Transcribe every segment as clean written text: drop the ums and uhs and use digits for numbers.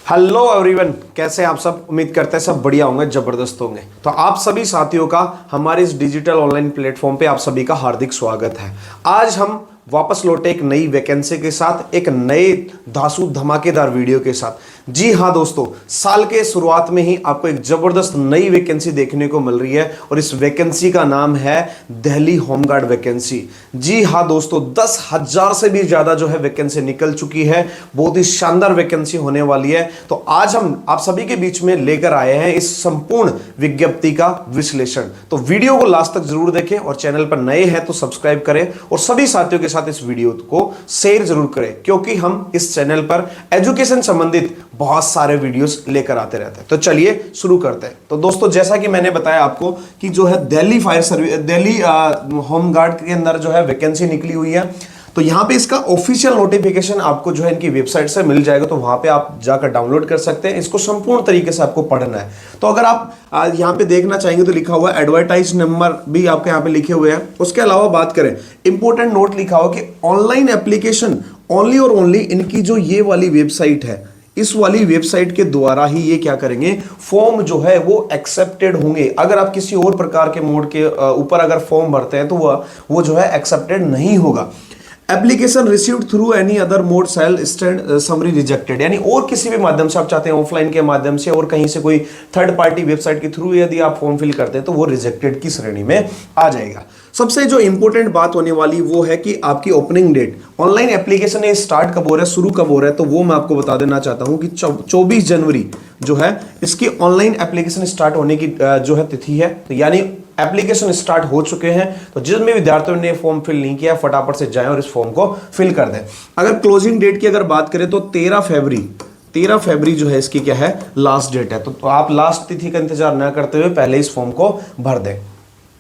Hello everyone, कैसे हैं आप सब। उम्मीद करते हैं सब बढ़िया होंगे, जबरदस्त होंगे। तो आप सभी साथियों का हमारे इस डिजिटल ऑनलाइन प्लेटफॉर्म पे आप सभी का हार्दिक स्वागत है। आज हम वापस लौटे एक नई वैकेंसी के साथ, एक नए धांसू धमाकेदार वीडियो के साथ। जी हाँ दोस्तों, साल के शुरुआत में ही आपको एक जबरदस्त नई वैकेंसी देखने को मिल रही है और इस वैकेंसी का नाम है दिल्ली होमगार्ड वैकेंसी। जी हाँ दोस्तों, 10,000 से भी ज्यादा जो है वैकेंसी निकल चुकी है। बहुत ही शानदार वैकेंसी होने वाली है। तो आज हम आप सभी के बीच में लेकर आए हैं इस संपूर्ण विज्ञप्ति का विश्लेषण। तो वीडियो को लास्ट तक जरूर देखें और चैनल पर नए हैं तो सब्सक्राइब करें और सभी साथियों के साथ इस वीडियो को शेयर जरूर करें, क्योंकि हम इस चैनल पर एजुकेशन संबंधित बहुत सारे वीडियोस लेकर आते रहते हैं। तो चलिए शुरू करते हैं। तो दोस्तों, जैसा कि मैंने बताया आपको कि जो है Delhi fire service, Delhi home guard के अंदर जो है वैकेंसी निकली हुई है। तो यहाँ पे इसका ऑफिशियल नोटिफिकेशन आपको जो है इनकी वेबसाइट से मिल जाएगा, तो वहां पे आप जाकर डाउनलोड कर सकते हैं। इसको संपूर्ण तरीके से आपको पढ़ना है। तो अगर आप यहाँ पे देखना चाहेंगे तो लिखा हुआ है एडवर्टाइज नंबर भी आपके यहाँ पे लिखे हुए हैं। उसके अलावा बात करें, इंपोर्टेंट नोट लिखा हुआ कि ऑनलाइन एप्लीकेशन ओनली और ओनली इनकी जो ये वाली वेबसाइट है, इस वाली वेबसाइट के द्वारा ही ये क्या करेंगे, फॉर्म जो है वो एक्सेप्टेड होंगे। अगर आप किसी और प्रकार के मोड के ऊपर अगर फॉर्म भरते हैं तो वो जो है एक्सेप्टेड नहीं होगा। Application received through any other mode shall stand summary rejected, यानी और किसी भी माध्यम से आप चाहते हैं, ऑफलाइन के माध्यम से और कहीं से कोई थर्ड पार्टी वेबसाइट के थ्रू यदि आप फॉर्म फिल करते हैं तो वो रिजेक्टेड की श्रेणी में आ जाएगा। सबसे जो इंपॉर्टेंट बात होने वाली वो है कि आपकी ओपनिंग डेट, ऑनलाइन एप्लीकेशन ये स्टार्ट कब हो रहा है, शुरू कब हो रहा है, तो वो मैं आपको बता देना चाहता हूं कि 24 जनवरी जो है इसकी ऑनलाइन एप्लीकेशन स्टार्ट होने की जो है तिथि है। तो यानी एप्लीकेशन स्टार्ट हो चुके हैं। तो जिन भी विद्यार्थियों ने फॉर्म फिल नहीं किया, फटाफट से जाएं और इस फॉर्म को फिल कर दें। अगर क्लोजिंग डेट की अगर बात करें तो 13 फरवरी जो है इसकी क्या है, लास्ट डेट है। तो आप लास्ट तिथि का इंतजार न करते हुए पहले इस फॉर्म को भर दें।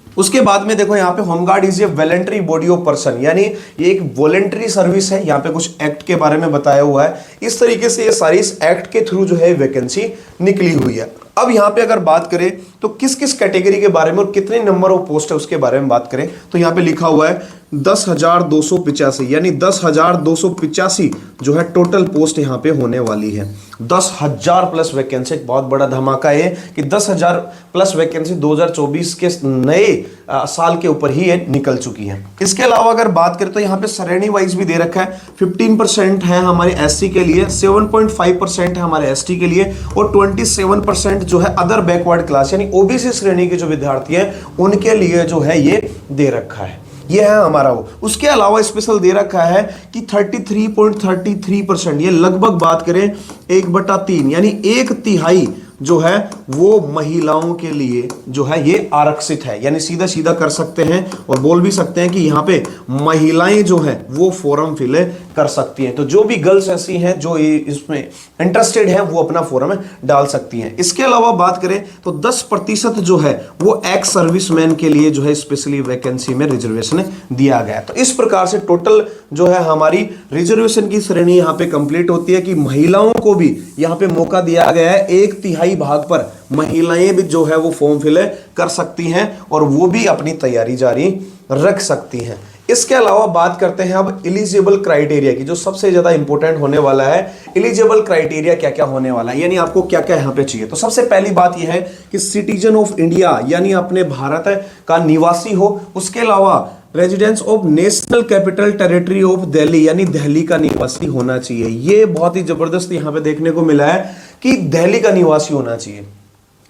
उसके बाद में देखो यहाँ पे home guard is a voluntary body of person, यानी ये एक वॉलंटरी सर्विस है। यहाँ पे कुछ एक्ट के बारे में बताया हुआ है। इस तरीके से ये सारी इस एक्ट के थ्रू जो है वैकेंसी निकली हुई है। अब यहाँ पे अगर बात करें तो किस किस कैटेगरी के बारे में और कितने नंबर ऑफ पोस्ट है उसके बारे में बात करें तो यहाँ पे लिखा हुआ है 10,285, यानी 10,285 जो है टोटल पोस्ट यहाँ पे होने वाली है। 10,000 प्लस वैकेंसी, बहुत बड़ा धमाका है कि 10,000 प्लस वैकेंसी 2024 के नए साल के ऊपर ही ये निकल चुकी है। इसके अलावा अगर बात करें तो यहाँ पे श्रेणी वाइज भी दे रखा है। 15% है हमारे एससी के लिए, 7.5% है हमारे एसटी के लिए और 27% जो है अदर बैकवर्ड क्लास यानी ओबीसी श्रेणी के जो विद्यार्थी हैं उनके लिए जो है ये दे रखा है। ये है हमारा वो। उसके अलावा स्पेशल दे रखा है कि 33.33%, ये लगभग बात करें 1/3 यानी 1/3 जो है वो महिलाओं के लिए जो है ये आरक्षित है। यानी सीधा सीधा कर सकते हैं और बोल भी सकते हैं कि यहाँ पे महिलाएं जो हैं वो फॉर्म फिल कर सकती हैं। तो जो भी गर्ल्स ऐसी हैं जो इसमें इंटरेस्टेड हैं वो अपना फॉर्म डाल सकती हैं। इसके अलावा बात करें तो 10% जो है वो एक्स सर्विसमैन के लिए जो है स्पेशली वैकेंसी में रिजर्वेशन दिया गया है। तो इस प्रकार से टोटल जो है हमारी रिजर्वेशन की श्रेणी यहाँ पे कंप्लीट होती है कि महिलाओं को भी यहाँ पे मौका दिया गया है। 1/3 भाग पर महिलाएं भी जो है वो फॉर्म फिल कर सकती हैं और वो भी अपनी तैयारी जारी रख सकती हैं। इसके अलावा बात करते हैं अब एलिजिबल क्राइटेरिया की, जो सबसे ज्यादा इंपॉर्टेंट होने वाला है। एलिजिबल क्राइटेरिया क्या क्या होने वाला है, यानी आपको क्या क्या यहाँ पे चाहिए। तो सबसे पहली बात यह है कि सिटीजन ऑफ इंडिया यानी अपने भारत का निवासी हो। उसके अलावा residence of national capital territory of Delhi यानी दिल्ली का निवासी होना चाहिए। ये बहुत ही जबरदस्त यहाँ पे देखने को मिला है कि दिल्ली का निवासी होना चाहिए।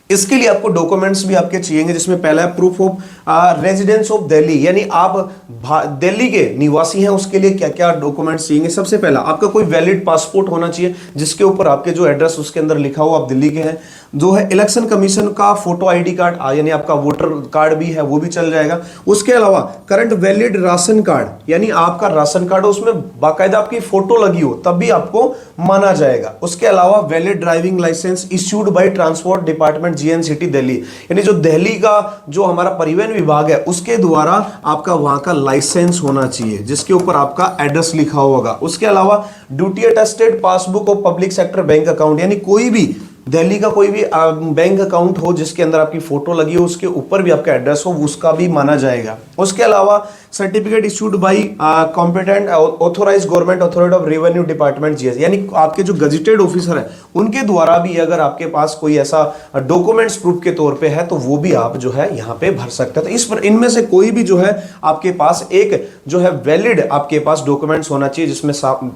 इसके लिए आपको डॉक्यूमेंट्स भी आपके चाहिए, जिसमें पहला है proof of residence of Delhi, यानी आप दिल्ली के निवासी हैं उसके लिए क्या क्या डॉक्यूमेंट्स चाहिए। सबसे पहला आपका कोई वैलिड पासपोर्ट होना चाहिए जिसके ऊपर आपके जो एड्रेस उसके अंदर लिखा हो आप दिल्ली के हैं। जो है इलेक्शन कमीशन का फोटो आईडी कार्ड यानी आपका वोटर कार्ड भी है वो भी चल जाएगा। उसके अलावा करंट वैलिड राशन कार्ड, यानी आपका राशन कार्ड उसमें बाकायदा आपकी फोटो लगी हो तब भी आपको माना जाएगा। उसके अलावा valid driving licence issued by transport department GNCT Delhi, यानी जो दिल्ली का जो हमारा परिवहन विभाग है उसके द्वारा आपका वहां का लाइसेंस होना चाहिए जिसके ऊपर आपका एड्रेस लिखा होगा। उसके अलावा duty attested passbook of public sector bank account, यानी कोई भी दिल्ली का कोई भी बैंक अकाउंट हो जिसके अंदर आपकी फोटो लगी हो, उसके ऊपर भी आपका एड्रेस हो, उसका भी माना जाएगा। उसके अलावा certificate issued by competent authorise government authority of revenue department GS, यानी आपके जो गजेटेड ऑफिसर है उनके द्वारा भी अगर आपके पास कोई ऐसा डॉक्यूमेंट्स प्रूफ के तौर पे है तो वो भी आप जो है यहाँ पे भर सकते हैं। तो इस पर इनमें से कोई भी जो है आपके पास एक जो है वैलिड आपके पास डॉक्यूमेंट्स होना चाहिए जिसमें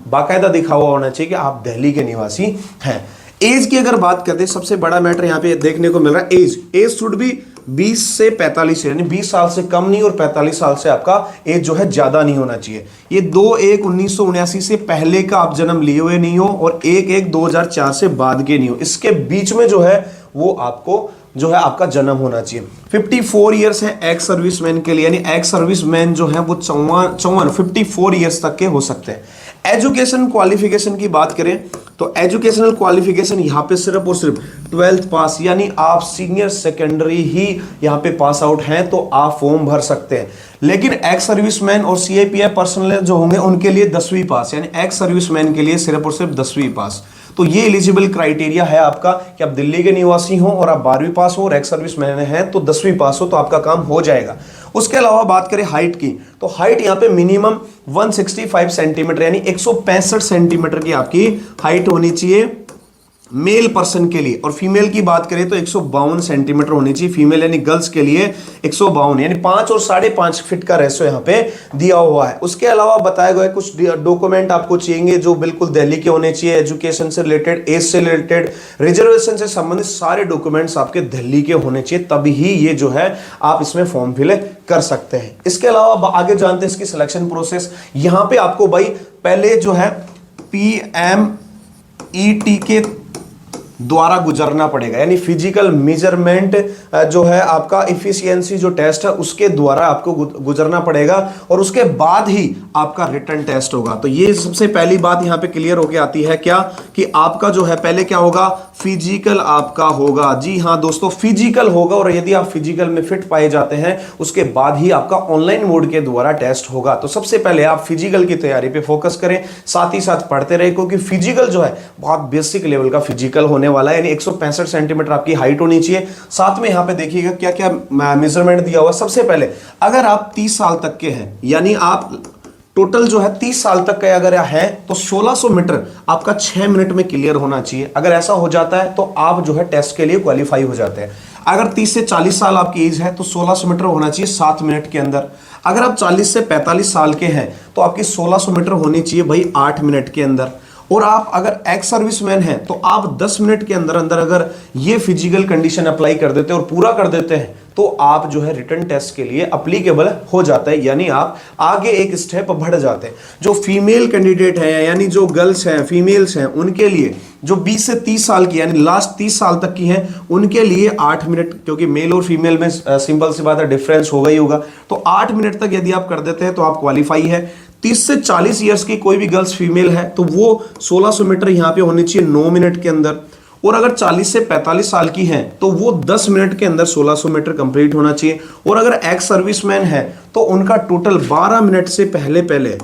बाकायदा दिखा हुआ होना चाहिए कि आप दिल्ली के निवासी हैं। एज की अगर बात करते हैं, सबसे बड़ा मैटर यहाँ पे देखने को मिल रहा है एज शुड भी 20 से 45, यानी 20 साल से कम नहीं और 45 साल से आपका एज जो है ज्यादा नहीं होना चाहिए। ये 2/1/1979 से पहले का आप जन्म लिए हुए नहीं हो और 1/1/2004 से बाद के नहीं हो, इसके बीच में जो है वो आपको जो है आपका जन्म होना चाहिए। 54 ईयर्स है एक्स सर्विसमैन के लिए, यानी एक्स सर्विसमैन जो है वो 54 ईयर्स तक के हो सकते हैं। एजुकेशन क्वालिफिकेशन की बात करें तो एजुकेशनल क्वालिफिकेशन यहाँ पे सिर्फ और सिर्फ 12th पास, यानी आप सीनियर सेकेंडरी ही यहाँ पे पास आउट हैं तो आप फॉर्म भर सकते हैं। लेकिन एक्स सर्विसमैन और सीआईपीएफ पर्सनल जो होंगे उनके लिए 10वीं पास, यानी एक्स सर्विसमैन के लिए सिर्फ और सिर्फ 10वीं पास। तो ये एलिजिबल क्राइटेरिया है आपका कि आप दिल्ली के निवासी हो और आप 12वीं पास हो और एक्स सर्विसमैन हैं तो 10वीं पास हो तो आपका काम हो जाएगा। उसके अलावा बात करें हाइट की तो हाइट यहाँ पे मिनिमम 165 सेंटीमीटर यानी 165 सेंटीमीटर की आपकी हाइट होनी चाहिए मेल पर्सन के लिए, और फीमेल की बात करें तो 152 सेंटीमीटर होनी चाहिए फीमेल, यानी गर्ल्स के लिए 152, यानी 5 और 5.5 फीट का रेशो यहाँ पे दिया हुआ है। उसके अलावा बताया गया कुछ डॉक्यूमेंट आपको चाहिए जो बिल्कुल दिल्ली के होने चाहिए। एजुकेशन से रिलेटेड, एज से रिलेटेड, रिजर्वेशन से संबंधित सारे डॉक्यूमेंट्स आपके दिल्ली के होने चाहिए, तभी ही ये जो है आप इसमें फॉर्म फिल कर सकते हैं। इसके अलावा आगे जानते हैं इसकी सिलेक्शन प्रोसेस। यहाँ पे आपको भाई पहले जो है PMET के द्वारा गुजरना पड़ेगा, यानी फिजिकल मेजरमेंट जो है आपका इफिशियंसी जो टेस्ट है उसके द्वारा आपको गुजरना पड़ेगा और उसके बाद ही आपका रिटन टेस्ट होगा। तो ये सबसे पहली बात यहाँ पे क्लियर होके आती है क्या कि आपका जो है पहले क्या होगा, फिजिकल आपका होगा। जी हाँ दोस्तों, फिजिकल होगा और यदि आप फिजिकल में फिट पाए जाते हैं उसके बाद ही आपका ऑनलाइन मोड के द्वारा टेस्ट होगा। तो सबसे पहले आप फिजिकल की तैयारी पे फोकस करें, साथ ही साथ पढ़ते रहे, क्योंकि फिजिकल जो है बहुत बेसिक लेवल का फिजिकल होने वाला है, यानी 165 सेंटीमीटर आपकी हाइट होनी चाहिए। साथ में यहां पे देखिएगा क्या क्या मेजरमेंट दिया हुआ। सबसे पहले अगर आप 30 साल तक के हैं, यानी आप टोटल जो है 30 साल तक का अगर है तो 1600 मीटर आपका 6 मिनट में क्लियर होना चाहिए। अगर ऐसा हो जाता है तो आप जो है टेस्ट के लिए क्वालिफाई हो जाते हैं। अगर 30 से 40 साल आपकी एज है तो 1600 मीटर होना चाहिए 7 मिनट के अंदर। अगर आप 40 से 45 साल के हैं तो आपकी 1600 मीटर होनी चाहिए भाई 8 मिनट के अंदर। और आप अगर एक्स सर्विसमैन हैं तो आप 10 मिनट के अंदर अंदर अगर ये फिजिकल कंडीशन अप्लाई कर देते हैं और पूरा कर देते हैं तो आप जो है रिटन टेस्ट के लिए अप्लीकेबल हो जाता है, यानी आप आगे एक स्टेप बढ़ जाते हैं। जो फीमेल कैंडिडेट है यानी जो गर्ल्स हैं, फीमेल्स हैं, उनके लिए जो 20 से 30 साल की यानी लास्ट 30 साल तक की हैं उनके लिए 8 मिनट, क्योंकि मेल और फीमेल में सिंपल सी बात है डिफरेंस होगा ही होगा, तो 8 मिनट तक यदि आप कर देते हैं तो आप क्वालिफाई है। 30 से 40 ईयर्स की कोई भी गर्ल्स फीमेल है तो वो 1600 मीटर यहाँ पे होनी चाहिए 9 मिनट के अंदर। और अगर 40 से 45 साल की हैं तो वो 10 मिनट के अंदर 1600 मीटर कंप्लीट होना चाहिए। और अगर एक्स सर्विसमैन है तो उनका टोटल 12 मिनट से पहले पहले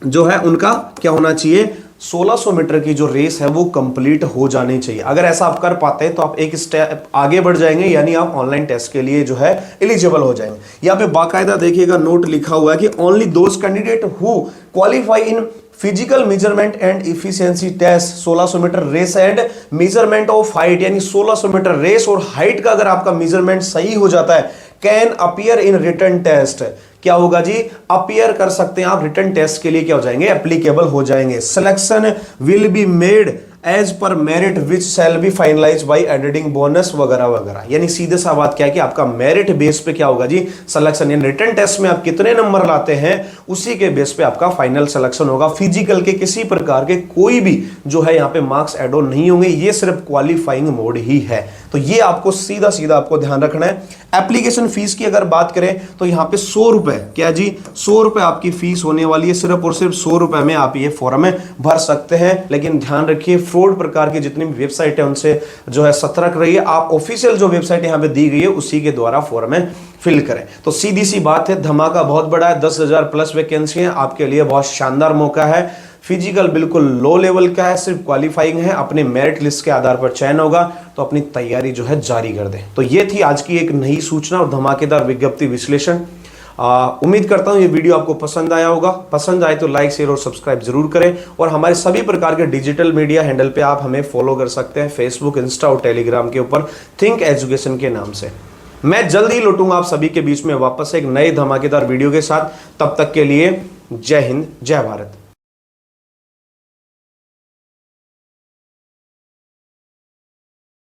जो है उनका क्या होना चाहिए, 1600 मीटर की जो रेस है वो कंप्लीट हो जानी चाहिए। अगर ऐसा आप कर पाते हैं तो आप एक स्टेप आगे बढ़ जाएंगे, यानी आप ऑनलाइन टेस्ट के लिए जो है एलिजिबल हो जाएंगे। यहाँ पे बाकायदा देखिएगा नोट लिखा हुआ है कि only those candidate who qualify in physical measurement and efficiency test 1600 metre race and measurement of height, यानी 1600 मीटर रेस और हाइट का अगर आपका मेजरमेंट सही हो जाता है can appear in written test. क्या होगा जी, अपीयर कर सकते हैं आप रिटन टेस्ट के लिए, क्या हो जाएंगे, एप्लीकेबल हो जाएंगे। Selection will be made as per merit which shall be finalise by adding bonus वगैरह वगैरह, यानी सीधे सा बात क्या है कि आपका मेरिट बेस पे क्या होगा जी, सिलेक्शन, यानी रिटन टेस्ट में आप कितने नंबर लाते हैं उसी के बेस पे आपका फाइनल सिलेक्शन होगा। फिजिकल के किसी प्रकार के कोई भी जो है यहाँ पे मार्क्स एड ऑन नहीं होंगे, ये सिर्फ क्वालिफाइंग मोड ही है। तो ये आपको सीधा सीधा आपको ध्यान रखना है। एप्लीकेशन फीस की अगर बात करें तो यहाँ पे 100 रुपए, क्या जी 100 रुपए आपकी फीस होने वाली है। सिर्फ और सिर्फ 100 रुपए में आप ये फॉर्म में भर सकते हैं। लेकिन ध्यान रखिए फ्रॉड प्रकार की जितनी भी वेबसाइट है उनसे जो है सतर्क रहिए। आप ऑफिशियल जो वेबसाइट यहाँ पे दी गई है उसी के द्वारा फॉर्म में फिल करें। तो सीधी सी बात है, धमाका बहुत बड़ा है, 10,000 प्लस वैकेंसी है, आपके लिए बहुत शानदार मौका है। फिजिकल बिल्कुल लो लेवल का है, सिर्फ क्वालिफाइंग है, अपने मेरिट लिस्ट के आधार पर चयन होगा, तो अपनी तैयारी जो है जारी कर दें। तो ये थी आज की एक नई सूचना और धमाकेदार विज्ञप्ति विश्लेषण। उम्मीद करता हूं ये वीडियो आपको पसंद आया होगा। पसंद आए तो लाइक, शेयर और सब्सक्राइब जरूर करें, और हमारे सभी प्रकार के डिजिटल मीडिया हैंडल पे आप हमें फॉलो कर सकते हैं, फेसबुक, इंस्टा और टेलीग्राम के ऊपर थिंक एजुकेशन के नाम से। मैं जल्द ही लौटूंगा आप सभी के बीच में वापस एक नए धमाकेदार वीडियो के साथ। तब तक के लिए जय हिंद, जय भारत।